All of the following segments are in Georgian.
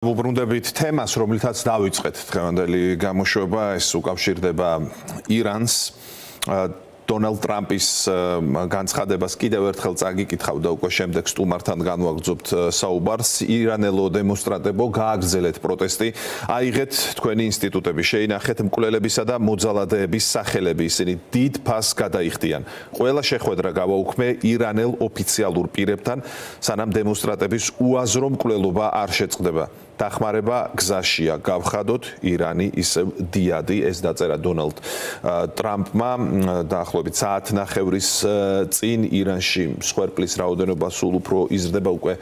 Უბრუნდებით თემას, რომლითაც დავიწყეთ დღევანდელი გამოშვება, ეს უკავშირდება ირანს. დონალდ ტრამპის განცხადებას კიდევ ერთხელ წაგიკითხავ და უკვე შემდეგ სტუმართან განვაგრძობთ საუბარს. ირანელო დემონსტრანტებო, გააგრძელეთ პროტესტი, აიღეთ თქვენი ინსტიტუტები, შეინახეთ მკვლელებისა და მოძალადეების სახელები, ისინი დიდ ფასს გადაიხდიან. ყველა შეხვედრა გავაუქმე ირანელ ოფიციალურ პირებთან, სანამ დემონსტრანტების უაზრო მკვლელობა არ შეწყდება. დახმარება გზაშია, გავხადოთ ირანი ისევ დიადი, ეს დაწერა დონალდ ტრამპმა დაახლოებით საათნახევრის წინ ირანში მსხვერპლის რაოდენობა სულ უფრო იზრდება, უკვე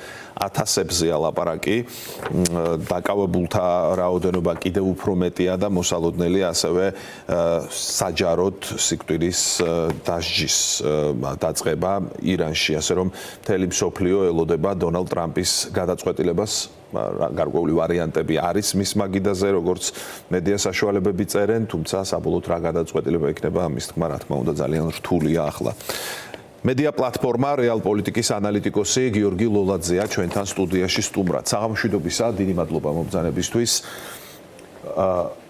1000-ზე ლაპარაკი, დაკავებულთა რაოდენობა კიდევ უფრო მეტია და მოსალოდნელი ასევე საჯაროდ სიკვდილის დასჯის დაწყება ირანში, ასე რომ მთელი მსოფლიო ელოდება დონალდ ტრამპის გადაწყვეტილებას. გარკვეული ვარიანტები არის მის მაგიდაზე, როგორც მედია საშუალებები წერენ, თუმცა საბოლოოდ რა გადაწყვეტილება იქნება, ამის თქმა რა თქმა უნდა ძალიან რთულია ახლა. მედია პლატფორმა რეალ პოლიტიკის ანალიტიკოსი გიორგი ლოლაძეა ჩვენთან სტუდიაში სტუმრად. საღამოშვიდობისა, დიდი მადლობა მომბრძანებისთვის.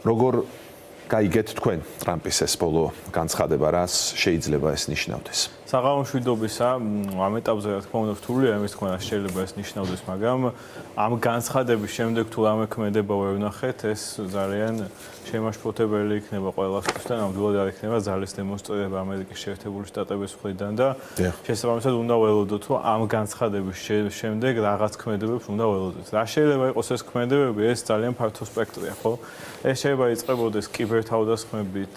როგორ გაიგეთ თქვენ ტრამპის ეს ბოლო განცხადება, რას შეიძლება ეს ნიშნავდეს? საღამოშვიდობისა, ამ ეტაპზე რა თქმა უნდა რთულია იმის თქმა, რა შეიძლება ეს ნიშნავდეს, მაგრამ ამ განცხადების შემდეგ თუ რამე ქმედება ვერ ვნახეთ, ეს ძალიან შემაშფოთებელი იქნება ყველასთვის და ნამდვილად არ იქნება ძალის დემონსტრირება ამერიკის შეერთებული შტატების მხრიდან და შესაბამისად უნდა ველოდოთ, რომ ამ განცხადების შემდეგ რაღაც ქმედებებს უნდა ველოდოთ. რა შეიძლება იყოს ეს ქმედებები, ეს ძალიან ფართო სპექტრია, ხო? ეს შეიძლება იწყებოდეს კიბერთავდასხმებით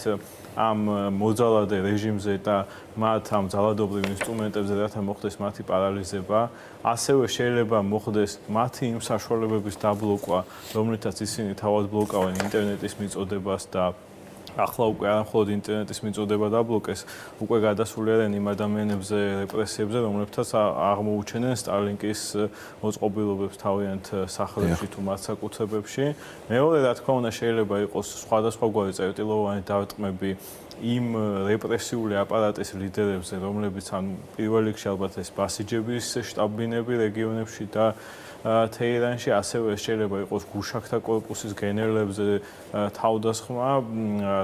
ამ მოძალადე რეჟიმზე და მათ ამ ძალადობრივ ინსტრუმენტებზე რათა მოხდეს მათი პარალიზება, ასევე შეიძლება მოხდეს მათი იმ საშუალებების დაბლოკვა, რომლითაც ისინი თავად ბლოკავენ ინტერნეტის მიწოდებას და ახლა უკვე არა მხოლოდ ინტერნეტის მიწოდება დაბლოკეს, უკვე გადასულიერენ იმ ადამიანებზე რეპრესიებზე, რომლებთაც აღმოუჩენენ Starlink-ის მოწყობილობებს თავიანთ სახლებში თუ მათსაკუთრებებში. მეორე, რა თქმა უნდა, შეიძლება იყოს სხვადასხვაგვარი წერტილოვანი დარტყმები იმ რეპრესიული აპარატის ლიდერებზე, რომლებიც ან პირველ რიგში ალბათ ეს ბასიჯების შტაბ-ბინები რეგიონებში და თეირანში, ასევე შეიძლება იყოს გუშაქთა კორპუსის გენერლებზე თავდასხმა,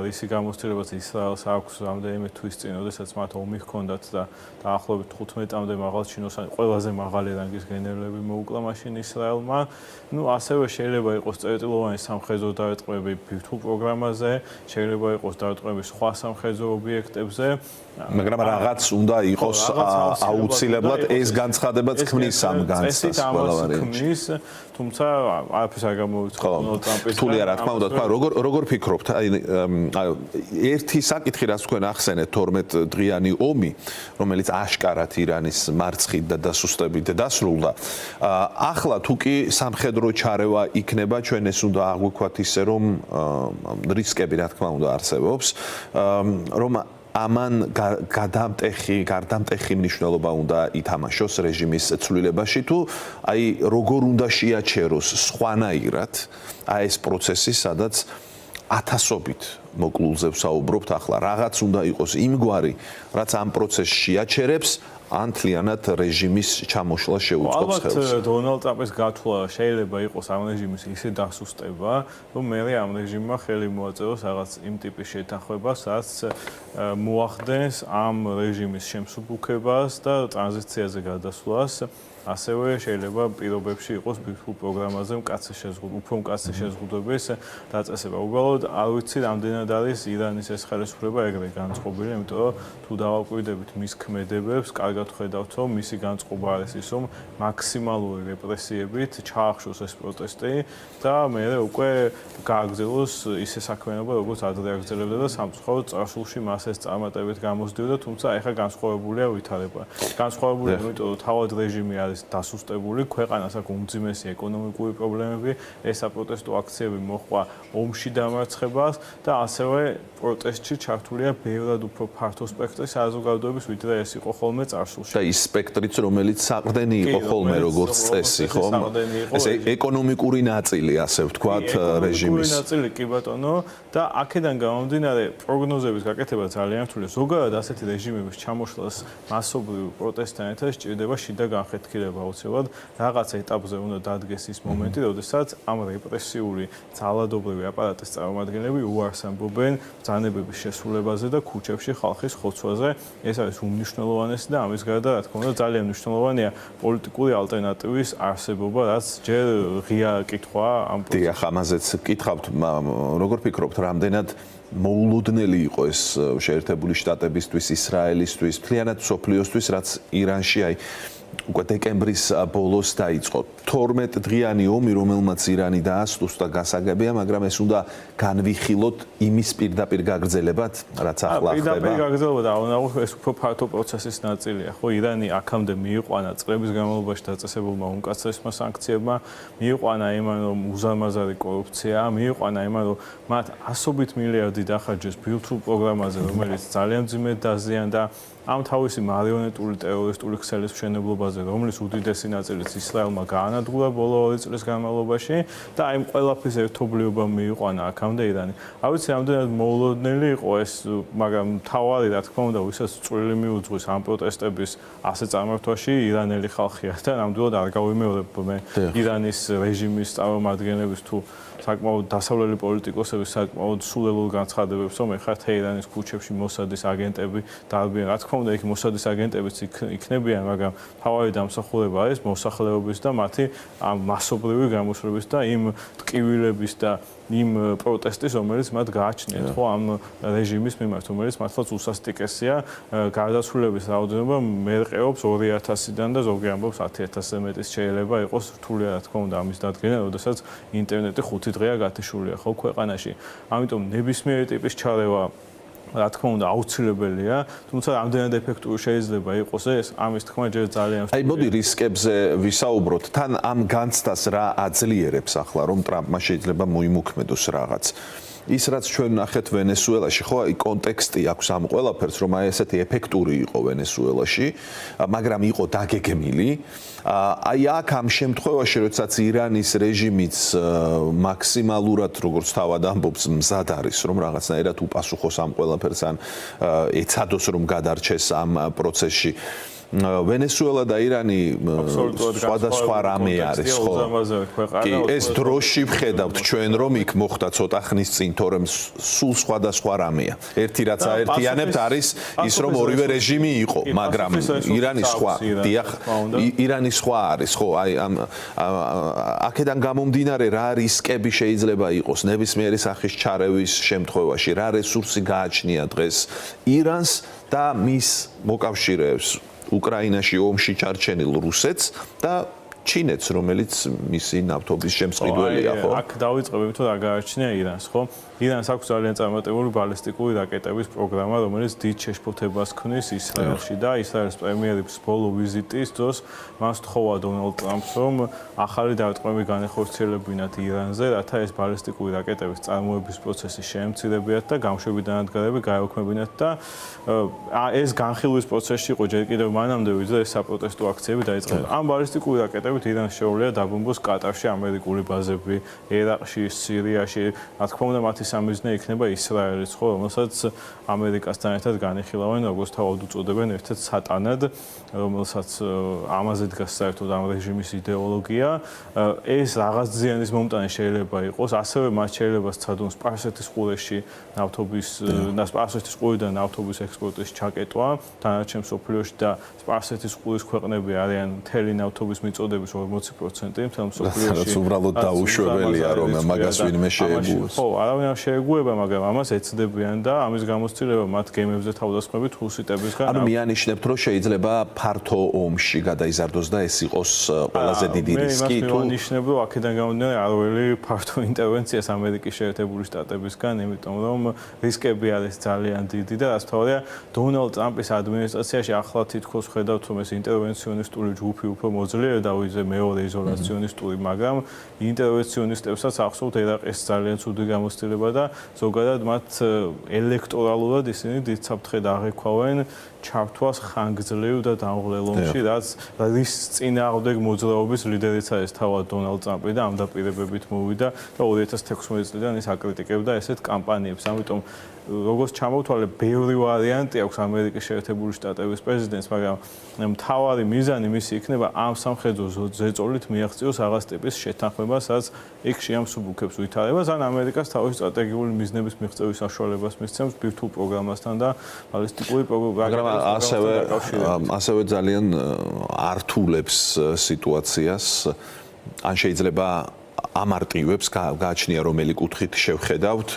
რისი გამოცდილებაც ისრაელს აქვს რამდენიმე თვის წინ, როდესაც მათ ომი ჰქონდათ და დაახლოებით 15-მდე მაღალჩინოსანი ყველაზე მაღალი რანგის გენერლები მოუკლა მაშინ ისრაელმა. ასევე შეიძლება იყოს წერტილოვანი სამხედრო დარტყმები ბირთვულ პროგრამაზე, შეიძლება იყოს დარტყმები სხვა სამხედრო ობიექტებზე. მაგრამ რაღაც უნდა იყოს აუცილებლად ეს განცხადებაც ქმნის ამ განცხადებას. თუმცა არაფერს არ გამოვიწყოთ დონალდ ტრამპის. რთულია რა თქმა უნდა, თქვა როგორ ფიქრობთ? ერთი საკითხი რაც თქვენ ახსენეთ 12 დღიანი ომი, რომელიც აშკარად ირანის მარცხით და დასუსტებით დასრულდა. ახლა თუ კი სამხედრო ჩარევა იქნება, ჩვენ ეს უნდა აღვიქვათ ისე რომ რისკები რა თქმა უნდა არსებობს, რომ ამან გარდამტეხი მნიშვნელობა უნდა ითამაშოს რეჟიმის ცვლილებაში თუ აი როგორ უნდა შეაჩეროს სხვანაირად აი ეს პროცესი, სადაც ათასობით მოკლულზე ვსაუბრობთ ახლა, რაღაც უნდა იყოს იმგვარი, რაც ამ პროცესში შეაჩერებს ან თლიანად რეჟიმის ჩამოშლა შეუწყობს ხელს. ალბათ დონალდ ტრამპის გათვლა შეიძლება იყოს ამ რეჟიმის ისე დასუსტება, რომ მე ამ რეჟიმმა ხელი მოაწეროს რაღაც იმ ტიპის შეთანხმებას, რაც მოახდენს ამ რეჟიმის შემსუბუქებას და ტრანზიციაზე გადასვლას. ასევე შეიძლება პირობებში იყოს ბირთვულ პროგრამაზე უფრო მკაცრი შეზღუდვების დაწესება. უბრალოდ არ ვიცი რამდენად არის ირანის ეს ხელისუფლება ეგრე განწყობილი, იმიტომ რომ თუ დავაკვირდებით მის ქმედებებს, კარგად ხედავთ, რომ მისი განწყობა არის ის, რომ მაქსიმალური რეპრესიებით ჩაახშოს ეს პროტესტი და მე უკვე გააგრძელოს ისე საქმიანობა, როგორც ადრე აგრძელებდა და სამწუხაროდ წარსულში მას ეს წარმატებით გამოსდიოდა, თუმცა ეხლა განსხვავებულია ვითარება. განსხვავებულია, იმიტომ რომ თავად რეჟიმი არის დასუსტებული, ქვეყანას აქვს უმძიმესი ეკონომიკური პრობლემები, ეს საპროტესტო აქციები მოჰყვა ომში დამარცხებას და ასევე პროტესტში ჩართულია ბევრად უფრო ფართო სპექტრი საზოგადოების, ვიდრე ეს იყო ხოლმე წარსულში. და ის სპექტრიც, რომელიც საყრდენი იყო ხოლმე როგორც წესი, ხო? ეს ეკონომიკური ნაწილი, ასე ვთქვათ, რეჟიმის. ეკონომიკური ნაწილი, კი ბატონო, და აქედან გამომდინარე პროგნოზების გაკეთება ძალიან რთულია. ზოგადად ასეთი რეჟიმების ჩამოშლას მასობრივ პროტესტთან ერთად სჭირდება შიდა განხეთქილება აუცილებლად. რაღაც ეტაპზე უნდა დადგეს ის მომენტი, როდესაც ამ რეპრესიული ძალადობრივი აპარატის წარმომადგენლები უარს ამბობენ ბრძანებების შესრულებაზე და ქუჩებში ხალხის ხოცვაზე. ეს არის უმნიშვნელოვანესი და ამის გარდა, რა თქმა უნდა, ძალიან მნიშვნელოვანია პოლიტიკური ალტერნატივის არსებობა, რაც ჯერ ღია კითხვაა ამ პროცესში. დიახ, ამაზეც გითხავთ, როგორ ფიქრობთ, რამდენად მოულოდნელი იყო ეს შეერთებული შტატებისთვის, ისრაელისთვის, მთლიანად მსოფლიოსთვის, რაც ირანში აი უკვე დეკემბრის ბოლოს დაიწყო 12 დღიანი ომი, რომელმაც ირანი დაასტუს და გასაგებია, მაგრამ ეს უნდა განვიხილოთ იმის პირდაპირ გაგრძელებად, რაც ახლა ხდება. პირდაპირ გაგრძელება და ეს უფრო ფართო პროცესის ნაწილია, ხო? ირანი აქამდე მიიყვანა წლების განმავლობაში დაწესებულმა უმკაცრესმა სანქციებმა, მიიყვანა იმან, რომ უზარმაზარი კორუფცია, მიიყვანა იმან, რომ მათ ასობით მილიარდი დახარჯეს ბიუჯეტურ პროგრამაზე, რომელიც ძალიან მძიმედ დაზიანდა ამ თავისი მარიონეტული ტერორისტული ქსელის მშენებლობაზე, რომლის უდიდესი ნაწილიც ისრაელმა გაანადგურა ბოლო 2 წლის განმავლობაში და აი ყველაფრის ერთობლიობა მიიყვანა აქამდე ირანი. არ ვიცი, რამდენად მოულოდნელი იყო ეს, მაგრამ თავარი, რა თქმა უნდა, ვისაც წვლილი მიუძღვის ამ პროტესტების ასე წარმართვაში ირანელი ხალხია და ნამდვილად არ გავიმეორებ მე ირანის რეჟიმის წარმომადგენლების თუ საკმაოდ დასავლელი პოლიტიკოსების საკმაოდ სულელულ განცხადებებს, რომ ეხლა თეირანის ქუჩებში მოსადის აგენტები დარბიან. რა თქმა უნდა, იქ მოსადის აგენტებიც იქნებიან, მაგრამ თავარი დამსახურება არის მოსახლეობის და მათი ამ მასობრივი გამოსვლების და იმ ტკივილების და იმ პროტესტის, რომელიც მათ გააჩნიათ, ხო, ამ რეჟიმის მიმართ, რომელიც მართლაც უსასტიკესია, გარდაცვლილების რაოდენობა მერყეობს 2000-დან და ზოგი ამბობს 10,000-ზე მეტის შეიძლება იყოს რთულია, რა თქმა უნდა, ამის დადგენა, როდესაც ინტერნეტი 5 დღეა გათიშულია, ხო, ქვეყანაში. ამიტომ ნებისმიერი ტიპის ჩარევა რა თქმა უნდა აუცილებელია, თუმცა რამდენად ეფექტური შეიძლება იყოს ეს, ამის თქმა ჯერ ძალიან აი მოდი რისკებზე ვისაუბროთ. თან ამ განცდას რა აძლიერებს ახლა, რომ ტრამპმა შეიძლება მოიმუქმედოს რაღაც. ის რაც ჩვენ ნახეთ ვენესუელაში, ხო, აი კონტექსტი აქვს ამ ყველაფერს, რომ აი ესეთი ეფექტური იყო ვენესუელაში, მაგრამ იყო დაგეგმილი. აი აქ ამ შემთხვევაში, როდესაც ირანის რეჟიმიც მაქსიმალურად, როგორც თავად ამბობს, მზად არის, რომ რაღაცნაირად უპასუხოს ამ ყველაფერს, ან ეცადოს, რომ გადარჩეს ამ პროცესში. ვენესუელა და ირანი სხვადასხვა რამე არის, ხო? კი, ეს დროში ვხედავთ ჩვენ, რომ იქ მოხდა ცოტა ხნის წინ, თორემ სულ სხვადასხვა რამეა. ერთი რაც აერთიანებთ არის ის, რომ ორივე რეჟიმი იყო, მაგრამ ირანი სხვა, დიახ, ირანი სხვა არის, ხო? აი აქედან გამომდინარე, რა რისკები შეიძლება იყოს ნებისმიერი სახის ჩარევის შემთხვევაში, რა რესურსი გააჩნია დღეს ირანს და მის მოკავშირეებს უკრაინაში ომში ჩარჩენილ რუსეთს და ჩინეთს, რომელიც მისი ნავთობის შემსყიდველია, ხო? აქ დავიწყებ, თუ რა გააჩნია ირანს, ხო? ირანს აქვს ძალიან წარმატებული ბალისტიკური რაკეტების პროგრამა, რომელიც დიდ შეშფოთებას ქმნის ისრაელში და ისრაელის პრემიერის ბოლო ვიზიტის დროს მას თხოვა დონალდ ტრამპს, რომ ახალი დარტყმები განეხორციელებინათ ირანზე, რათა ეს ბალისტიკური რაკეტების წარმოების პროცესი შეემცირებინათ და გამშვები დანადგარები გაეოქმებინათ და ეს განხილვის პროცესში იყო ჯერ კიდევ მანამდე, ვიდრე ეს საპროტესტო აქციები დაიწყება. ამ ბალისტიკური რაკეტებით ირანს შეუძლია დაბომბოს კატარში ამერიკული ბაზები, ერაყში, სირიაში, რა თქმა უნდა, მათი სამიზნე იქნება ისრაელის, ხო, რომელსაც ამერიკასთან ერთად განიხილავენ, როგორც თავად უწოდებენ, ერთ-ერთ სატანად, რომელსაც ამაზე დგას საერთოდ ამ რეჟიმის იდეოლოგია. ეს რაღაც ზიანის მომტანი შეიძლება იყოს, ასევე მათ შეიძლება სცადონ სპარსეთის ყურეში ნავთობის და სპარსეთის ყურიდან ნავთობის ექსპორტის ჩაკეტვა, დანარჩენ მსოფლიოში და სპარსეთის ყურის ქვეყნები არიან მთელი ნავთობის მიწოდების 40% მთელ მსოფლიოში. რაც უბრალოდ დაუშვებელია, რომ მაგას ვინმე შეეგუოს. ხო, არავინ არ შეეგუება, მაგრამ ამას ეცდებიან და ამის გამოცდილება მათ გემებზე თავდასხმებით რუსიტებისგან. ანუ მიანიშნებთ, რომ შეიძლება ფართო ომში გადაიზარდოს და ეს იყოს ყველაზე დიდი რისკი, თუ მიანიშნებ, რომ აქედან გამომდინარე არველი ფართო ინტერვენციას ამერიკის შეერთებული შტატებისგან, იმიტომ რომ რისკები არის ძალიან დიდი და რაც თავია დონალდ ტრამპის ადმინისტრაციაში ახლა თითქოს ხედავთ, რომ ეს ინტერვენციონისტული ჯგუფი უფრო მოძლიერდა ნავიზე მეორე იზოლაციონისტური, მაგრამ ინტერვენციონისტებსაც ახსოვთ ერაყის ძალიან ცუდი გამოცდილება და ზოგადად მათ ელექტორალურად ისინი დიდ საფრთხედ აღექვავენ ჩართვას ხანგრძლივ და დამღლელობაში, რის წინააღმდეგ მოძრაობის ლიდერიც არის თავად დონალდ ტრამპი და ამ დაპირებებით მოვიდა და 2016 წლიდან ის აკრიტიკებდა ესეთ კამპანიებს. ამიტომ როგორც ჩამოვთვალე, ბევრი ვარიანტი აქვს ამერიკის შეერთებული შტატების პრეზიდენტს, მაგრამ მთავარი მიზანი მისი იქნება ამ სამხედრო ზეწოლით მიაღწიოს რაღაც ტიპის შეთანხმება, სადაც იქ შეამსუბუქებს ვითარებას, ან ამერიკას თავის სტრატეგიული მიზნების მიღწევის საშუალებას მისცემს ბირთვულ პროგრამასთან და ბალისტიკური პროგრამასთან. ასევე ძალიან ართულებს სიტუაციას, ან შეიძლება ამარტივებს, გააჩნია რომელი კუთხით შევხედავთ.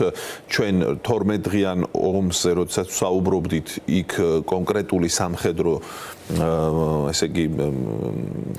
ჩვენ 12 დღიან ომზე, როდესაც საუბრობდით, იქ კონკრეტული სამხედრო ესე იგი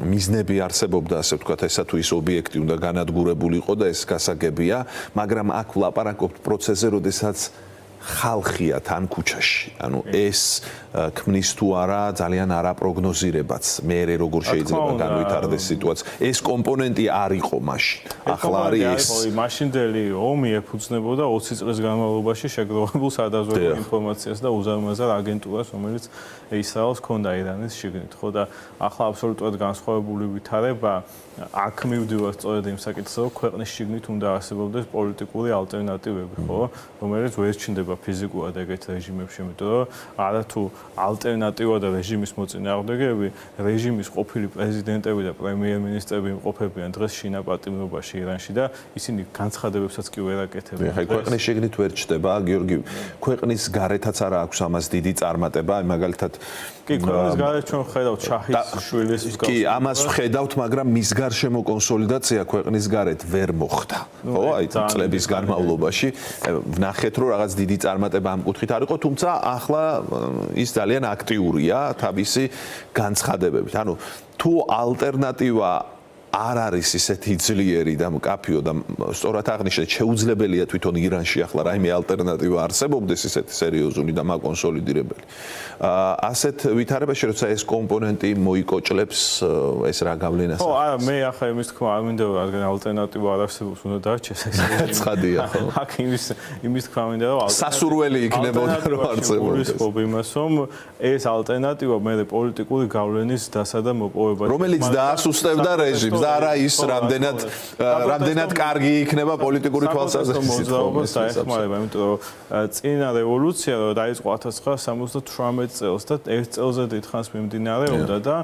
მიზნები არსებობდა, ასე ვთქვათ, ესა თუ ის ობიექტი უნდა განადგურებული იყო და ეს გასაგებია, მაგრამ აქ ვლაპარაკობთ პროცესზე, როდესაც ხალხია თან ქუჩაში. ანუ ეს ქმნის თუ არა ძალიან არაპროგნოზირებაც. მე როგორ შეიძლება განვითარდეს სიტუაცია. ეს კომპონენტი არ იყო მაშინ. ახლა არის ეს. მაშინდელი ომი ეფუძნებოდა 20 წლის განმავლობაში შეგროვებულ სადაზვერვო ინფორმაციას და უზარმაზარ აგენტურას, რომელიც ისრაელს ჰქონდა ირანის შიგნით, ხო და ახლა აბსოლუტურად განსხვავებული ვითარება აქ მივდივართ სწორედ იმ საკითხზე, რომ ქვეყნის შიგნით უნდა არსებობდეს პოლიტიკური ალტერნატივები, ხო, რომელიც ვერ ჩნდება ფიზიკურად ეგეთ რეჟიმებში, იმიტომ რომ არათუ ალტერნატივა და რეჟიმის მოწინააღმდეგეები, რეჟიმის ყოფილი პრეზიდენტები და პრემიერ-მინისტრები იმყოფებიან დღეს შინაპატიმრობაში ირანში და ისინი განცხადებებსაც კი ვერ აკეთებენ. ხა ქვეყნის შიგნით ვერ ჩდება, გიორგი, ქვეყნის გარეთაც არა აქვს ამას დიდი წარმატება, მაგალითად კი, ქვეყნის გარეთ ჩვენ ხედავთ შაჰის შვილის კი, ამას ვხედავთ, მაგრამ მის გარშემო კონსოლიდაცია ქვეყნის გარეთ ვერ მოხდა. ხო, აი წლების განმავლობაში ვნახეთ, რომ რაღაც დიდი წარმატება ამ კუთხით არ იყო, თუმცა ახლა ის ძალიან აქტიურია თავისი განცხადებებით. ანუ თუ ალტერნატივა არ არის ისეთი ძლიერი და მკაფიო და სწორად აღნიშნეთ, შეუძლებელია თვითონ ირანში ახლა რაიმე ალტერნატივა არსებობდეს ისეთი სერიოზული და მაკონსოლიდირებელი. ასეთ ვითარებაში, როცა ეს კომპონენტი მოიკოჭლებს, ეს რა გავლენას აქვს? ხო, არა, მე ახლა იმის თქმა არ მინდა, რადგან ალტერნატივა არ არსებობს, უნდა დარჩეს ეს. ცხადია, ხო. აქ იმის თქმა მინდა, რომ სასურველი იქნებოდა, რომ არსებობდეს. იმას, რომ ეს ალტერნატივა მე პოლიტიკური გავლენის დასადა მოპოვება. რომელიც დაასუსტებდა რეჟიმს. და არა ის რამდენად კარგი იქნება პოლიტიკური თვალსაზრისით. მოძრაობას დაეხმარება, იმიტომ რომ წინა რევოლუცია დაიწყო 1978 წელს და ერთ წელზე დიდხანს მიმდინარეობდა და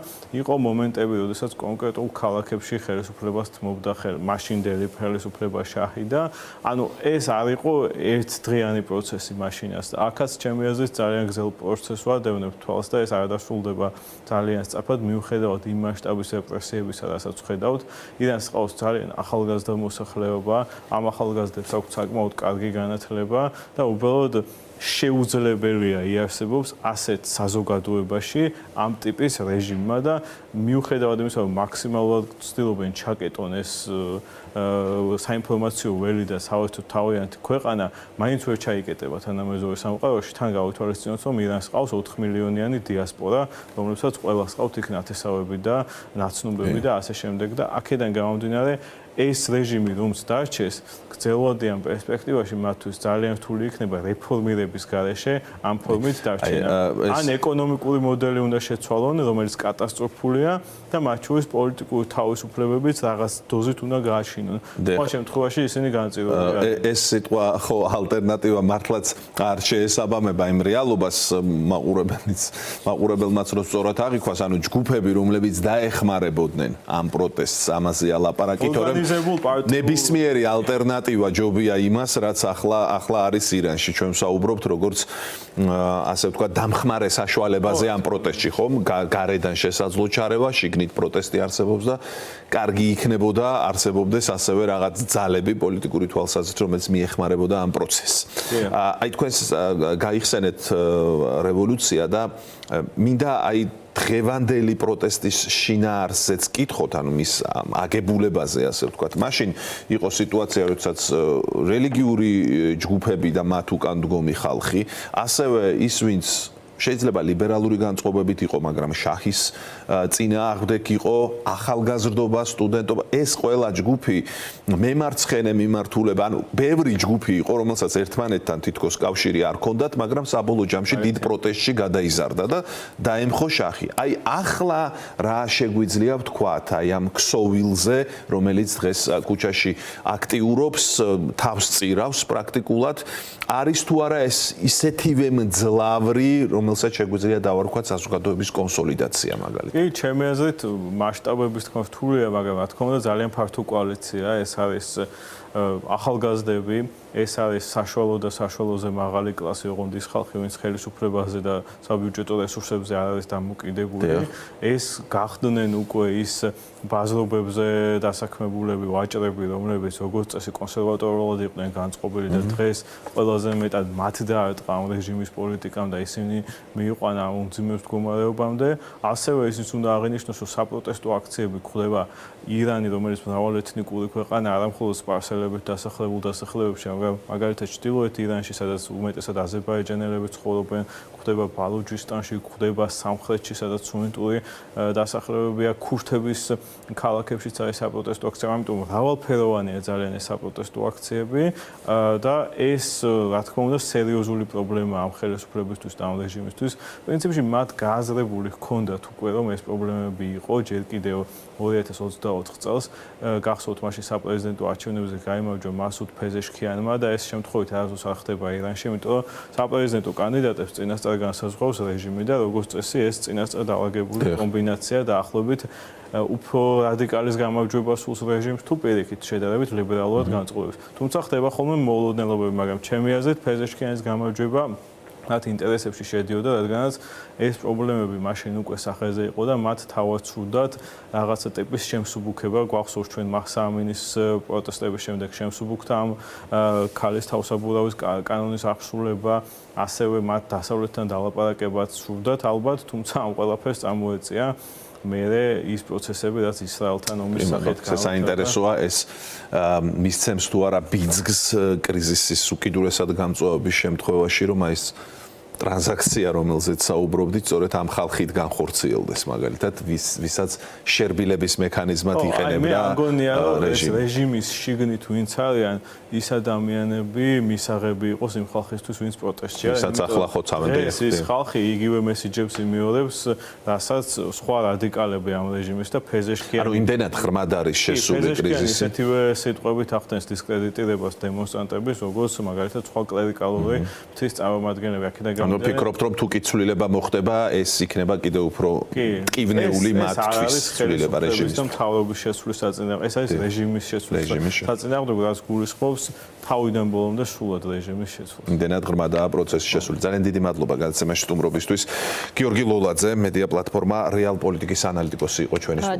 იყო მომენტები, როდესაც კონკრეტულ ქალაქებში ხელისუფლებას თმობდა მაშინდელი ხელისუფლება შაჰი და ანუ ეს არ იყო ერთდღიანი პროცესი მაშინაც და აქაც ჩემი აზრით ძალიან გრძელ პროცესს ვადევნებ თვალს და ეს არ დასრულდება ძალიან სწრაფად მიუხედავად იმ მასშტაბის რეპრესიებისა, რასაც ვხედავთ. ირანს ყავს ძალიან ახალგაზრდა მოსახლეობა, ამ ახალგაზრდებს აქვს საკმაოდ კარგი განათლება და უბრალოდ შეუძლებელია იარსებობს ასეთ საზოგადოებაში ამ ტიპის რეჟიმმა და მიუხედავად იმისა, რომ მაქსიმალურად ცდილობენ ჩაკეტონ ეს საინფორმაციო ველი და საერთოდ თავიანთი ქვეყანა, მაინც ვერ ჩაიკეტება თანამედროვე სამყაროში. თან გავითვალისწინოთ, რომ ირანს ყავს 4 მილიონიანი დიასპორა, რომლებსაც ყველას ყავთ იქ ნათესავები და ნაცნობები და ასე შემდეგ და აქედან გამომდინარე ეს რეჟიმი რომც დარჩეს, გრძელვადიან პერსპექტივაში მათთვის ძალიან რთული იქნება რეფორმირების გარეშე ამ ფორმით დარჩენა. ან ეკონომიკური მოდელი უნდა შეცვალონ, რომელიც კატასტროფულია და მათ შორის პოლიტიკური თავისუფლებებიც რაღაც დოზით უნდა გააშინონ. ამ შემთხვევაში ისინი განწირულია. ეს სიტყვა ხო ალტერნატივა მართლაც არ შეესაბამება იმ რეალობას, მაყურებელმაც რო სწორად აღიქვას, ანუ ჯგუფები, რომლებიც დაეხმარებოდნენ ამ პროტესტს, ამაზე ალაპარაკი, თორემ ნებისმიერი ალტერნატივა ჯობია იმას, რაც ახლა არის ირანში. ჩვენ ვსაუბრობთ როგორც ასე ვთქვათ დამხმარე საშუალებაზე ამ პროტესტში, ხომ? გარედან შესაძლო ჩარევა, შიგნით პროტესტი არსებობს და კარგი იქნებოდა არსებობდეს ასევე რაღაც ძალები პოლიტიკური თვალსაზრისით, რომელიც მიეხმარებოდა ამ პროცესს. აი თქვენს გაიხსენეთ რევოლუცია და მინდა აი დღევანდელი პროტესტის შინაარსზეც კითხოთ, ანუ მის აგებულებაზე, ასე ვთქვათ. მაშინ იყო სიტუაცია, როდესაც რელიგიური ჯგუფები და მათ უკან დგომი ხალხი, ასევე ის, ვინც შეიძლება ლიბერალური განწყობებით იყო, მაგრამ შაჰის წინააღმდეგ იყო, ახალგაზრდობა, სტუდენტობა, ეს ყველა ჯგუფი მემარცხენე მიმართულება, ანუ ბევრი ჯგუფი იყო, რომელსაც ერთმანეთთან თითქოს კავშირი არ ჰქონდათ, მაგრამ საბოლოო ჯამში დიდ პროტესტში გადაიზარდა და დაემხო შაჰი. აი ახლა რა შეგვიძლია ვთქვათ, აი ამ ქსოვილზე, რომელიც დღეს ქუჩაში აქტიურობს, თავს წირავს პრაქტიკულად, არის თუ არა ეს ისეთივე მძლავრი, რომელსაც შეგვიძლია დავარქვათ საზოგადოების კონსოლიდაცია მაგალითად. კი, ჩემი აზრით მასშტაბების თქმა რთულია, მაგრამ რა თქმა უნდა ძალიან ფართო კოალიციაა, ეს არის ახალგაზრდები, ეს არის საშუალო და საშუალოზე მაღალი კლასი ოღონდის ხალხი, ვინც ხელისუფლებაზე და საბიუჯეტო რესურსებზე არ არის დამოკიდებული. ეს გახდნენ უკვე ის ბაზრობებზე დასაქმებულები ვაჭრები, რომლებიც როგორც წესი კონსერვატორულად იყვნენ განწყობილი და დღეს ყველაზე მეტად მათ დაარტყა ამ რეჟიმის პოლიტიკამ და ისინი მიიყვანა უმძიმეს მდგომარეობამდე. ასევე ისიც უნდა აღინიშნოს, რომ საპროტესტო აქციები გვხვდება ირანი, რომელიც მრავალეთნიკური ქვეყანა, არა მხოლოდ სპარსელებით დასახლებულ დასახლებებში, მაგრამ მაგალითად ჩრდილოეთ ირანში, სადაც უმეტესად აზერბაიჯანელები ცხოვრობენ, გვხვდება ბალუჯისტანში, გვხვდება სამხრეთში, სადაც სუნიტური დასახლებებია, ქურთების ქალაქებშიც არის საპროტესტო აქციები, ამიტომ მრავალფეროვანია ძალიან ეს საპროტესტო აქციები და ეს რა თქმა უნდა სერიოზული პრობლემაა ამ ხელისუფლებისთვის და ამ რეჟიმისთვის. პრინციპში მათ გააზრებული ჰქონდათ უკვე რომ ეს პრობლემები იყო ჯერ კიდევ 2024 წელს გახსოვთ მაშინ საპრეზიდენტო არჩევნებზე გაიმარჯვა მასუდ ფეზეშქიანმა და ეს შემთხვევით არასდროს არ ხდება ირანში, იმიტომ რომ საპრეზიდენტო კანდიდატებს წინასწარ განსაზღვრავს რეჟიმი და როგორც წესი ეს წინასწარ დაალაგებული კომბინაცია დაახლოებით უფრო რადიკალის გამარჯვება სულს რეჟიმს თუ პირიქით შედარებით ლიბერალურად განწყობებს. თუმცა ხდება ხოლმე მოულოდნელობები, მაგრამ ჩემი აზრით ფეზეშქიანის გამარჯვება მათ ინტერესებში შედიოდა, რადგანაც ეს პრობლემები მაშინ უკვე სახეზე იყო და მათ თავად სურდათ რაღაცა ტიპის შემსუბუქება. გვახსოვს ჩვენ მაჰსა ამინის პროტესტების შემდეგ შემსუბუქდა ამ ქალის თავსაბურავის კანონის აღსრულება, ასევე მათ დასავლეთთან დალაპარაკებაც სურდათ ალბათ, თუმცა ამ ყველაფერს წამოეწია მერე ის პროცესები, რაც ისრაელთან ომის სახით განვითარდა. საინტერესოა ეს მისცემს თუ არა ბიძგს კრიზისის უკიდურესად გამწვავების შემთხვევაში, რომ აი ეს ტრანზაქცია, რომელზეც საუბრობდით, სწორედ ამ ხალხით განხორციელდეს, მაგალითად, ვისაც შერბილების მექანიზმად იყენებდა რეჟიმის შიგნით ვინც არიან, ის ადამიანები მისაღები იყოს იმ ხალხისთვის, ვინც პროტესტშია. ვისაც ახლა ხოცავენ და ეს ხალხი იგივე მესიჯებს იმეორებს, რასაც სხვა რადიკალები ამ რეჟიმის და ფეზეშქიანი. ანუ იმდენად ღრმად არის შესული კრიზისი. ისეთივე სიტყვებით ახდენს დისკრედიტირებას დემონსტრანტების, როგორც მაგალითად სხვა კლერიკალური მთის წარმომადგენლები აქედან ანუ ფიქრობთ, რომ თუ კი ცვლილება მოხდება, ეს იქნება კიდევ უფრო ტკივნეული მათთვის ცვლილება რეჟიმის. ეს მთავრობის შეცვლის საწინააღმდეგო, ეს არის რეჟიმის შეცვლის საწინააღმდეგო, რაც გულისხმობს თავიდან ბოლომდე სრულად რეჟიმის შეცვლას. იმდენად ღრმადაა პროცესი შესული. ძალიან დიდი მადლობა გადაცემაში სტუმრობისთვის. გიორგი ლოლაძე, მედია პლატფორმა რეალ პოლიტიკის ანალიტიკოსი იყო ჩვენი სტუმარი.